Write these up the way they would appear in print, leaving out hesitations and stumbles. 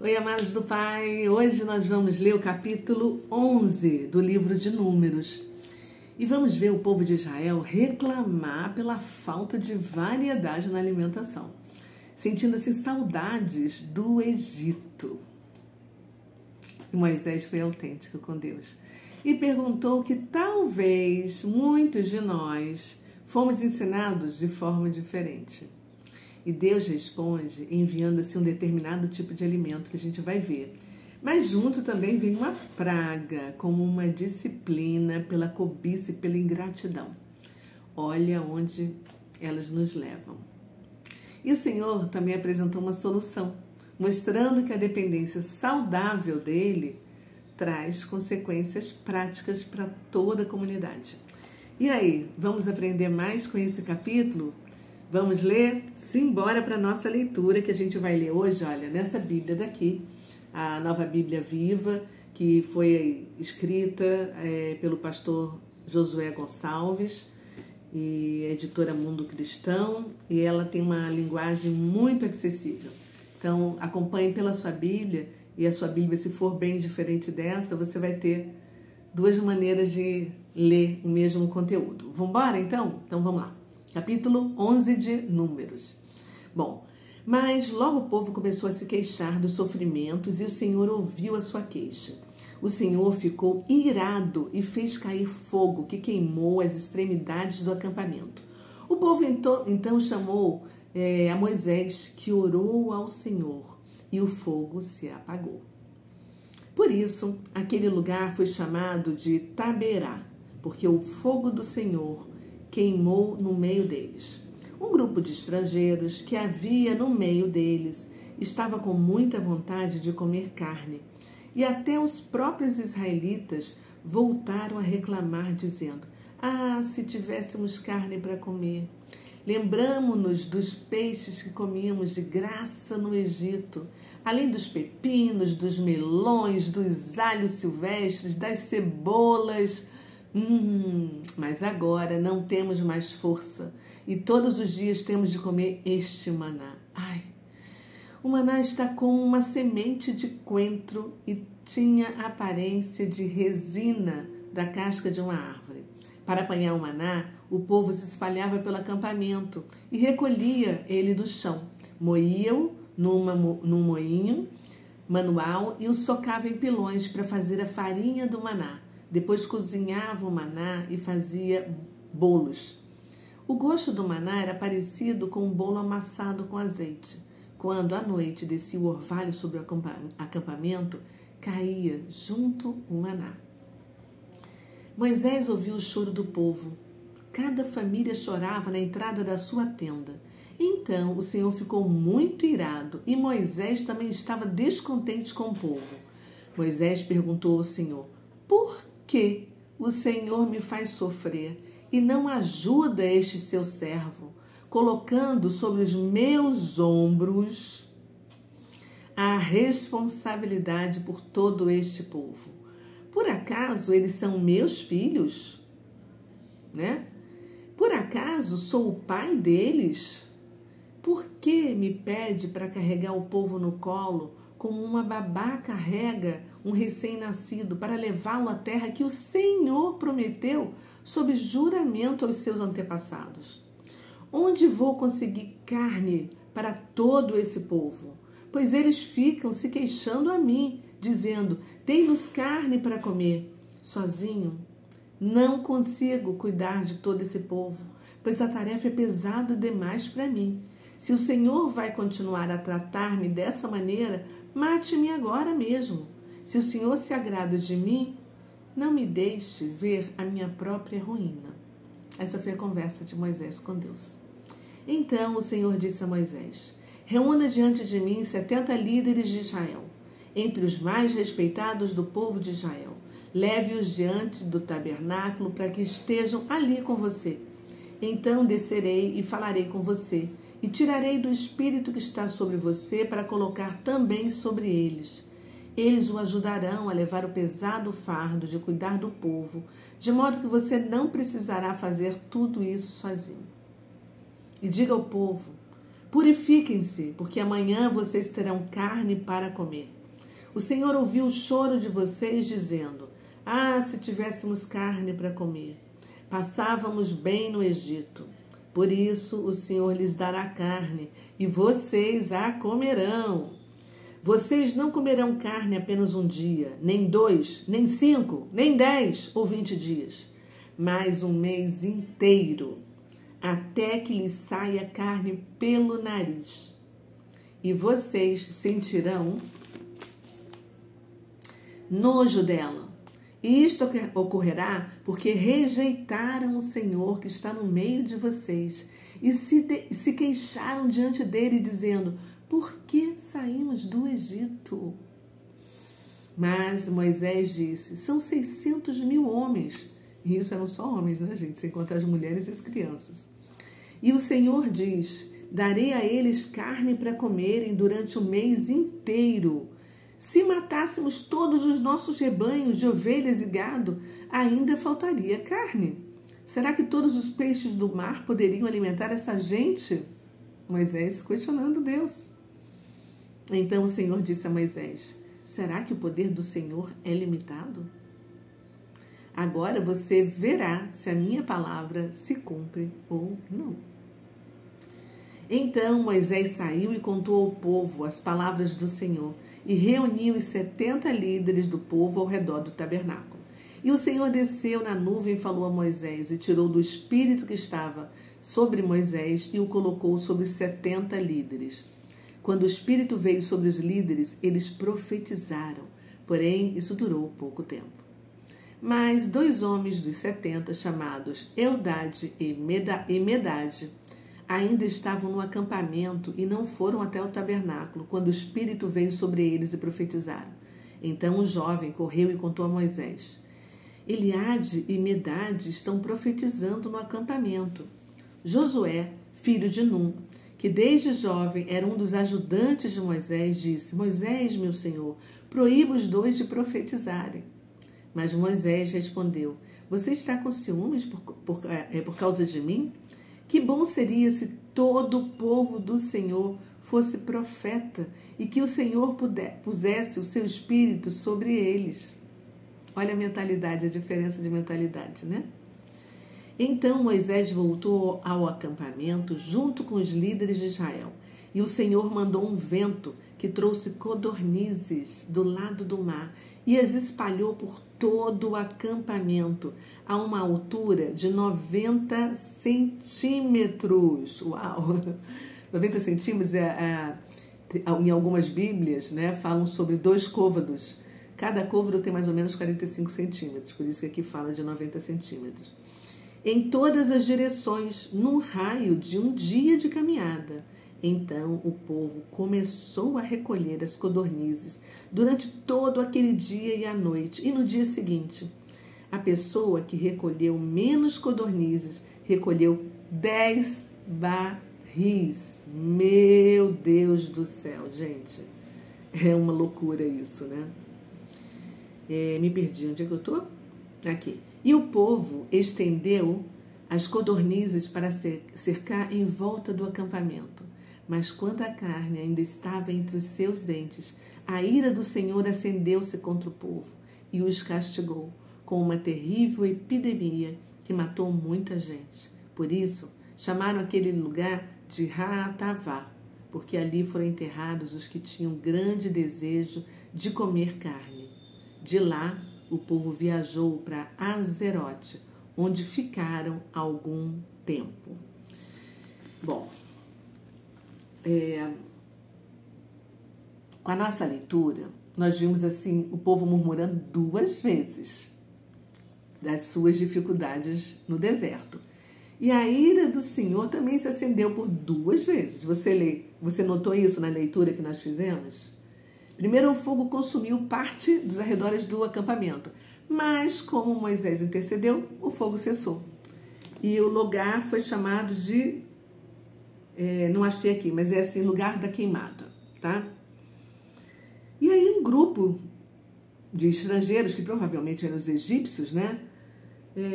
Oi, amados do Pai. Hoje nós vamos ler o capítulo 11 do livro de Números. E vamos ver o povo de Israel reclamar pela falta de variedade na alimentação, sentindo-se saudades do Egito. E Moisés foi autêntico com Deus e perguntou que talvez muitos de nós fomos ensinados de forma diferente. E Deus responde enviando-se um determinado tipo de alimento que a gente vai ver. Mas junto também vem uma praga, como uma disciplina pela cobiça e pela ingratidão. Olha onde elas nos levam. E o Senhor também apresentou uma solução, mostrando que a dependência saudável dele traz consequências práticas para toda a comunidade. E aí, vamos aprender mais com esse capítulo? Vamos ler? Simbora para a nossa leitura que a gente vai ler hoje, olha, nessa Bíblia daqui, a Nova Bíblia Viva, que foi escrita pelo pastor Josué Gonçalves, e editora Mundo Cristão, e ela tem uma linguagem muito acessível. Então, acompanhe pela sua Bíblia, e a sua Bíblia, se for bem diferente dessa, você vai ter duas maneiras de ler o mesmo conteúdo. Vamos embora, então? Então, vamos lá. Capítulo 11 de Números. Bom, mas logo o povo começou a se queixar dos sofrimentos e o Senhor ouviu a sua queixa. O Senhor ficou irado e fez cair fogo que queimou as extremidades do acampamento. O povo então chamou a Moisés, que orou ao Senhor, e o fogo se apagou. Por isso, aquele lugar foi chamado de Taberá, porque o fogo do Senhor queimou no meio deles. Um grupo de estrangeiros que havia no meio deles estava com muita vontade de comer carne, e até os próprios israelitas voltaram a reclamar, dizendo: "Ah, se tivéssemos carne para comer! Lembramo-nos dos peixes que comíamos de graça no Egito, além dos pepinos, dos melões, dos alhos silvestres, das cebolas. Mas agora não temos mais força e todos os dias temos de comer este maná." Ai, o maná está como uma semente de coentro e tinha a aparência de resina da casca de uma árvore. Para apanhar o maná, o povo se espalhava pelo acampamento e recolhia ele do chão, moía-o num moinho manual e o socava em pilões para fazer a farinha do maná. Depois cozinhava o maná e fazia bolos. O gosto do maná era parecido com um bolo amassado com azeite. Quando à noite descia o orvalho sobre o acampamento, caía junto o maná. Moisés ouviu o choro do povo. Cada família chorava na entrada da sua tenda. Então o Senhor ficou muito irado e Moisés também estava descontente com o povo. Moisés perguntou ao Senhor: "Por que o Senhor me faz sofrer e não ajuda este seu servo, colocando sobre os meus ombros a responsabilidade por todo este povo? Por acaso eles são meus filhos? Por acaso sou o pai deles? Por que me pede para carregar o povo no colo, como uma babá carrega um recém-nascido, para levá-lo à terra que o Senhor prometeu sob juramento aos seus antepassados? Onde vou conseguir carne para todo esse povo? Pois eles ficam se queixando a mim, dizendo: dê-nos carne para comer. Sozinho, não consigo cuidar de todo esse povo, pois a tarefa é pesada demais para mim. Se o Senhor vai continuar a tratar-me dessa maneira, mate-me agora mesmo. Se o Senhor se agrada de mim, não me deixe ver a minha própria ruína." Essa foi a conversa de Moisés com Deus. Então o Senhor disse a Moisés: "Reúna diante de mim 70 líderes de Israel, entre os mais respeitados do povo de Israel. Leve-os diante do tabernáculo para que estejam ali com você. Então descerei e falarei com você, e tirarei do espírito que está sobre você para colocar também sobre eles. Eles o ajudarão a levar o pesado fardo de cuidar do povo, de modo que você não precisará fazer tudo isso sozinho. E diga ao povo: Purifiquem-se, porque amanhã vocês terão carne para comer. O Senhor ouviu o choro de vocês, dizendo: Ah, se tivéssemos carne para comer! Passávamos bem no Egito. Por isso o Senhor lhes dará carne, e vocês a comerão. Vocês não comerão carne apenas um dia, nem 2, nem 5, nem 10 ou 20 dias, mas um mês inteiro, até que lhes saia carne pelo nariz. E vocês sentirão nojo dela. E isto ocorrerá porque rejeitaram o Senhor que está no meio de vocês e se queixaram diante dele, dizendo: Por que saímos do Egito? Mas Moisés disse: São 600.000 homens. E isso eram só homens, né, gente? Sem contar as mulheres e as crianças. E o Senhor diz: Darei a eles carne para comerem durante o mês inteiro. Se matássemos todos os nossos rebanhos de ovelhas e gado, ainda faltaria carne. Será que todos os peixes do mar poderiam alimentar essa gente? Moisés questionando Deus. Então o Senhor disse a Moisés: Será que o poder do Senhor é limitado? Agora você verá se a minha palavra se cumpre ou não. Então Moisés saiu e contou ao povo as palavras do Senhor e reuniu os 70 líderes do povo ao redor do tabernáculo. E o Senhor desceu na nuvem e falou a Moisés e tirou do espírito que estava sobre Moisés e o colocou sobre os 70 líderes. Quando o espírito veio sobre os líderes, eles profetizaram, porém isso durou pouco tempo. Mas 2 homens dos 70, chamados Eldade e Medade, ainda estavam no acampamento e não foram até o tabernáculo, quando o Espírito veio sobre eles e profetizaram. Então o jovem correu e contou a Moisés: Eliade e Medade estão profetizando no acampamento. Josué, filho de Num, que desde jovem era um dos ajudantes de Moisés, disse: Moisés, meu senhor, proíba os 2 de profetizarem. Mas Moisés respondeu: Você está com ciúmes por causa de mim? Que bom seria se todo o povo do Senhor fosse profeta e que o Senhor pusesse o seu espírito sobre eles. Olha a mentalidade, a diferença de mentalidade, né? Então Moisés voltou ao acampamento junto com os líderes de Israel. E o Senhor mandou um vento que trouxe codornizes do lado do mar e as espalhou por todo o acampamento a uma altura de 90 centímetros. Uau! 90 centímetros em algumas bíblias, né, falam sobre 2 côvados. Cada côvado tem mais ou menos 45 centímetros, por isso que aqui fala de 90 centímetros. Em todas as direções, num raio de um dia de caminhada. Então o povo começou a recolher as codornizes durante todo aquele dia e a noite. E no dia seguinte, a pessoa que recolheu menos codornizes recolheu 10 barris. Meu Deus do céu, gente. É uma loucura isso, né? Me perdi. Onde é que eu tô? Aqui. E o povo estendeu as codornizes para cercar em volta do acampamento. Mas quando a carne ainda estava entre os seus dentes, a ira do Senhor acendeu-se contra o povo e os castigou com uma terrível epidemia que matou muita gente. Por isso, chamaram aquele lugar de Haatavá, porque ali foram enterrados os que tinham grande desejo de comer carne. De lá, o povo viajou para Azerote, onde ficaram algum tempo. Bom, com a nossa leitura, nós vimos assim o povo murmurando 2 vezes das suas dificuldades no deserto. E a ira do Senhor também se acendeu por 2 vezes. Você notou isso na leitura que nós fizemos? Primeiro, o fogo consumiu parte dos arredores do acampamento, mas como Moisés intercedeu, o fogo cessou. E o lugar foi chamado de... não achei aqui, mas é assim, lugar da queimada, tá? E aí um grupo de estrangeiros, que provavelmente eram os egípcios, né?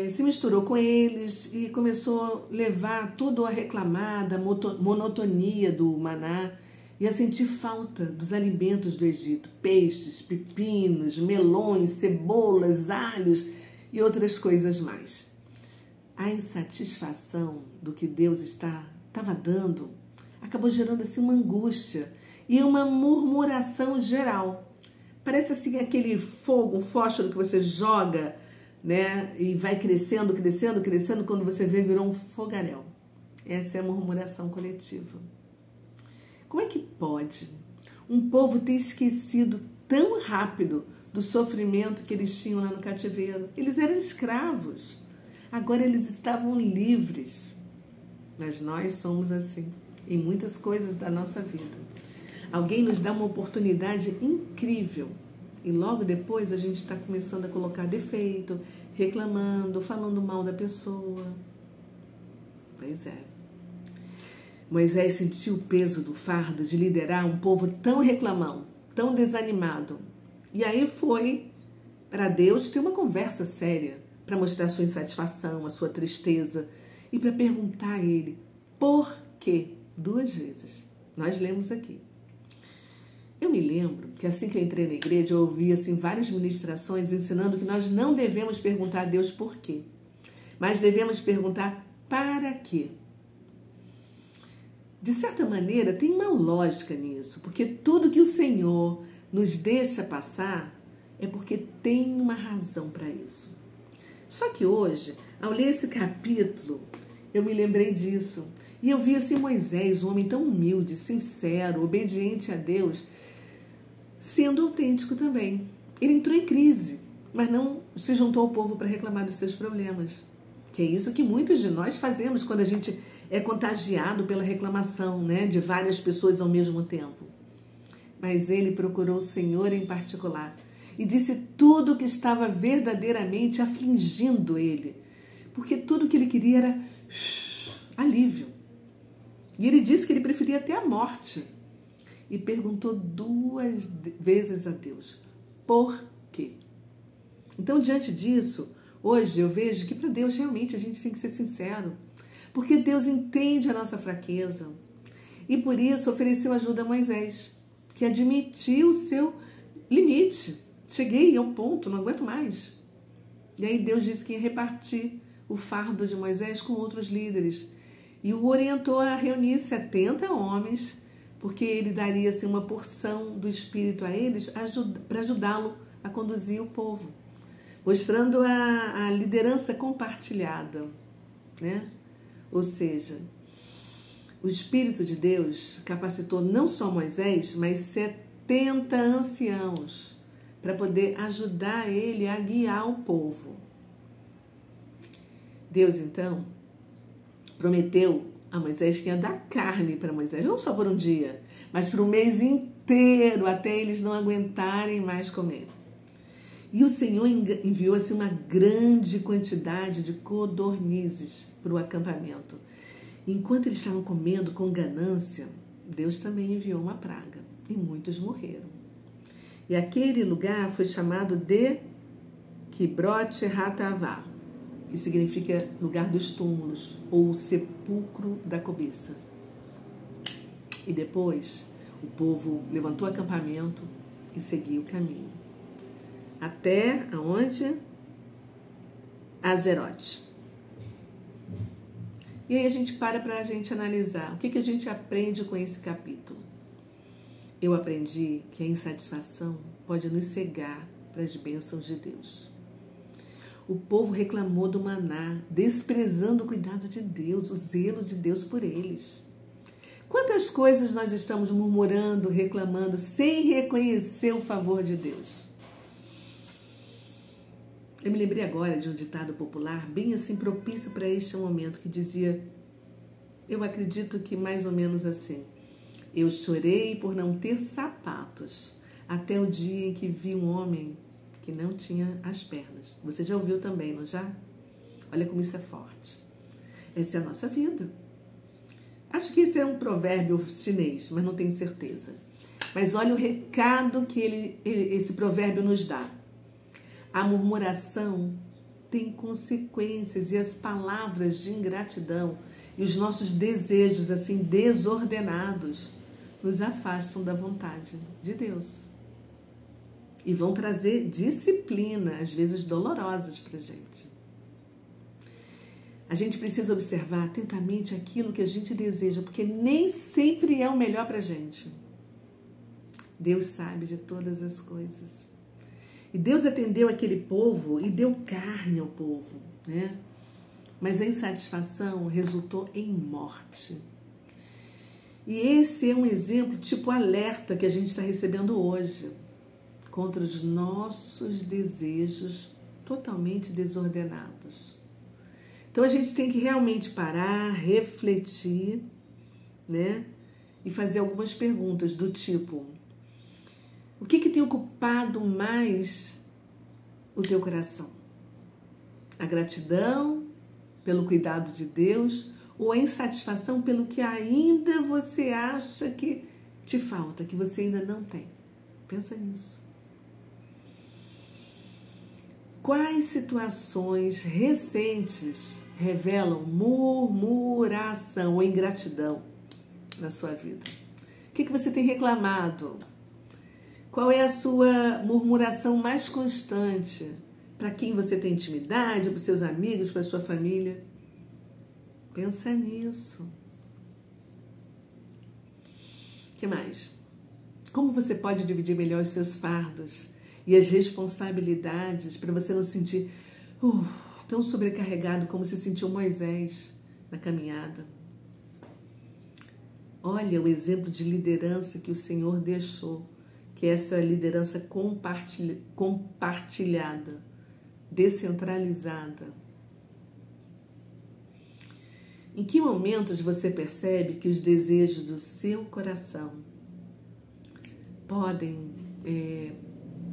se misturou com eles e começou a levar tudo a reclamar da monotonia do maná e a sentir falta dos alimentos do Egito, peixes, pepinos, melões, cebolas, alhos e outras coisas mais. A insatisfação do que Deus estava dando acabou gerando assim uma angústia e uma murmuração geral. Parece assim aquele fogo, um fósforo que você joga, né? E vai crescendo, crescendo, crescendo, quando você vê, virou um fogaréu. Essa é a murmuração coletiva. Como é que pode um povo ter esquecido tão rápido do sofrimento que eles tinham lá no cativeiro? Eles eram escravos. Agora eles estavam livres. Mas nós somos assim em muitas coisas da nossa vida. Alguém nos dá uma oportunidade incrível e logo depois a gente está começando a colocar defeito, reclamando, falando mal da pessoa. Pois é. Moisés sentiu o peso do fardo de liderar um povo tão reclamão, tão desanimado. E aí foi para Deus ter uma conversa séria, para mostrar sua insatisfação, a sua tristeza e para perguntar a ele por quê? 2 vezes. Nós lemos aqui. Eu me lembro que assim que eu entrei na igreja, eu ouvi assim, várias ministrações ensinando que nós não devemos perguntar a Deus por quê, mas devemos perguntar para quê. De certa maneira, tem uma lógica nisso, porque tudo que o Senhor nos deixa passar é porque tem uma razão para isso. Só que hoje, ao ler esse capítulo, eu me lembrei disso. E eu vi assim Moisés, um homem tão humilde, sincero, obediente a Deus, sendo autêntico também. Ele entrou em crise, mas não se juntou ao povo para reclamar dos seus problemas. Que é isso que muitos de nós fazemos quando a gente é contagiado pela reclamação, né, de várias pessoas ao mesmo tempo. Mas ele procurou o Senhor em particular e disse tudo o que estava verdadeiramente afligindo ele, porque tudo que ele queria era alívio. E ele disse que ele preferia até a morte. E perguntou 2 vezes a Deus, por quê? Então, diante disso, hoje eu vejo que para Deus realmente a gente tem que ser sincero, porque Deus entende a nossa fraqueza. E por isso ofereceu ajuda a Moisés, que admitiu o seu limite. Cheguei ao ponto, não aguento mais. E aí Deus disse que ia repartir o fardo de Moisés com outros líderes. E o orientou a reunir 70 homens, porque ele daria assim, uma porção do Espírito a eles para ajudá-lo a conduzir o povo, mostrando a liderança compartilhada, né? Ou seja, o Espírito de Deus capacitou não só Moisés, mas 70 anciãos para poder ajudar ele a guiar o povo. Deus, então, prometeu a Moisés que ia dar carne para Moisés, não só por um dia, mas por um mês inteiro, até eles não aguentarem mais comer. E o Senhor enviou assim, uma grande quantidade de codornizes para o acampamento. Enquanto eles estavam comendo com ganância, Deus também enviou uma praga e muitos morreram. E aquele lugar foi chamado de Kibroth Hattaavah, que significa lugar dos túmulos, ou sepulcro da cobiça. E depois o povo levantou o acampamento e seguiu o caminho. Até aonde? Azerote. E aí a gente para a gente analisar. O que a gente aprende com esse capítulo? Eu aprendi que a insatisfação pode nos cegar para as bênçãos de Deus. O povo reclamou do maná, desprezando o cuidado de Deus, o zelo de Deus por eles. Quantas coisas nós estamos murmurando, reclamando, sem reconhecer o favor de Deus? Eu me lembrei agora de um ditado popular, bem assim propício para este momento, que dizia, eu acredito que mais ou menos assim, eu chorei por não ter sapatos, até o dia em que vi um homem que não tinha as pernas. Você já ouviu também, não já? Olha como isso é forte. Essa é a nossa vida. Acho que esse é um provérbio chinês, mas não tenho certeza. Mas olha o recado que esse provérbio nos dá. A murmuração tem consequências, e as palavras de ingratidão e os nossos desejos assim desordenados nos afastam da vontade de Deus e vão trazer disciplina, às vezes dolorosas para a gente. A gente precisa observar atentamente aquilo que a gente deseja, porque nem sempre é o melhor para a gente. Deus sabe de todas as coisas. E Deus atendeu aquele povo e deu carne ao povo, né? Mas a insatisfação resultou em morte. E esse é um exemplo, tipo alerta, que a gente está recebendo hoje contra os nossos desejos totalmente desordenados. Então a gente tem que realmente parar, refletir, né? E fazer algumas perguntas do tipo: o que tem ocupado mais o teu coração? A gratidão pelo cuidado de Deus ou a insatisfação pelo que ainda você acha que te falta, que você ainda não tem? Pensa nisso. Quais situações recentes revelam murmuração ou ingratidão na sua vida? O que você tem reclamado? Qual é a sua murmuração mais constante? Para quem você tem intimidade, para os seus amigos, para a sua família? Pensa nisso. O que mais? Como você pode dividir melhor os seus fardos e as responsabilidades para você não se sentir tão sobrecarregado como se sentiu Moisés na caminhada? Olha o exemplo de liderança que o Senhor deixou, que é essa liderança compartilhada, descentralizada. Em que momentos você percebe que os desejos do seu coração podem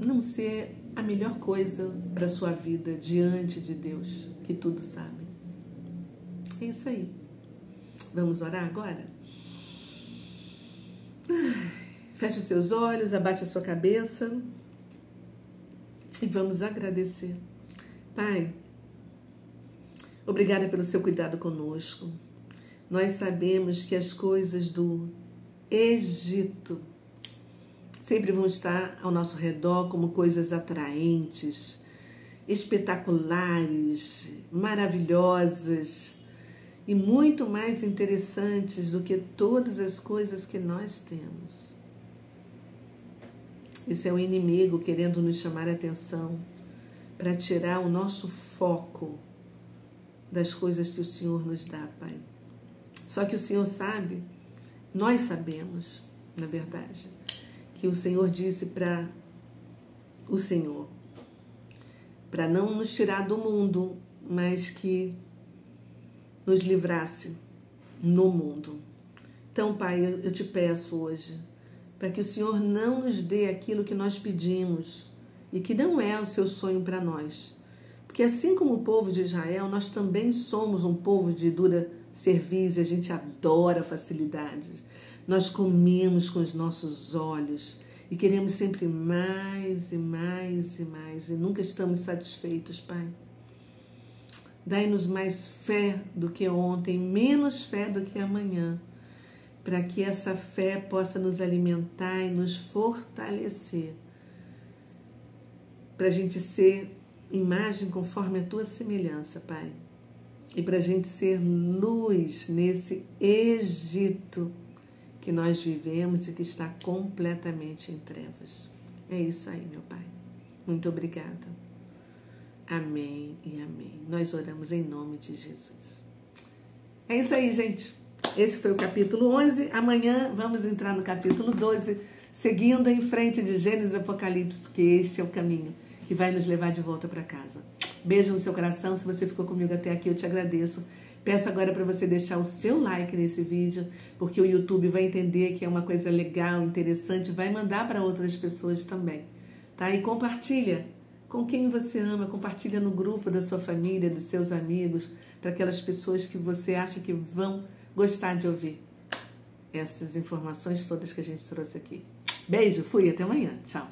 não ser a melhor coisa para a sua vida diante de Deus, que tudo sabe? É isso aí. Vamos orar agora? Feche os seus olhos, abaixe a sua cabeça e vamos agradecer. Pai, obrigada pelo seu cuidado conosco. Nós sabemos que as coisas do Egito sempre vão estar ao nosso redor como coisas atraentes, espetaculares, maravilhosas e muito mais interessantes do que todas as coisas que nós temos. Esse é o inimigo querendo nos chamar a atenção para tirar o nosso foco das coisas que o Senhor nos dá, Pai. Só que o Senhor sabe, nós sabemos, na verdade, que o Senhor disse para o Senhor, para não nos tirar do mundo, mas que nos livrasse no mundo. Então, Pai, eu te peço hoje, para que o Senhor não nos dê aquilo que nós pedimos e que não é o seu sonho para nós. Porque assim como o povo de Israel, nós também somos um povo de dura cerviz, a gente adora facilidades. Nós comemos com os nossos olhos e queremos sempre mais e mais e mais e nunca estamos satisfeitos, Pai. Dai-nos mais fé do que ontem, menos fé do que amanhã, para que essa fé possa nos alimentar e nos fortalecer, para a gente ser imagem conforme a Tua semelhança, Pai, e para a gente ser luz nesse Egito que nós vivemos e que está completamente em trevas. É isso aí, meu Pai. Muito obrigada. Amém e amém. Nós oramos em nome de Jesus. É isso aí, gente. Esse foi o capítulo 11. Amanhã vamos entrar no capítulo 12, seguindo em frente de Gênesis e Apocalipse, porque este é o caminho que vai nos levar de volta para casa. Beijo no seu coração. Se você ficou comigo até aqui, eu te agradeço. Peço agora para você deixar o seu like nesse vídeo, porque o YouTube vai entender que é uma coisa legal, interessante, vai mandar para outras pessoas também, tá? E compartilha com quem você ama, compartilha no grupo da sua família, dos seus amigos, para aquelas pessoas que você acha que vão gostar de ouvir essas informações todas que a gente trouxe aqui. Beijo, fui, até amanhã. Tchau.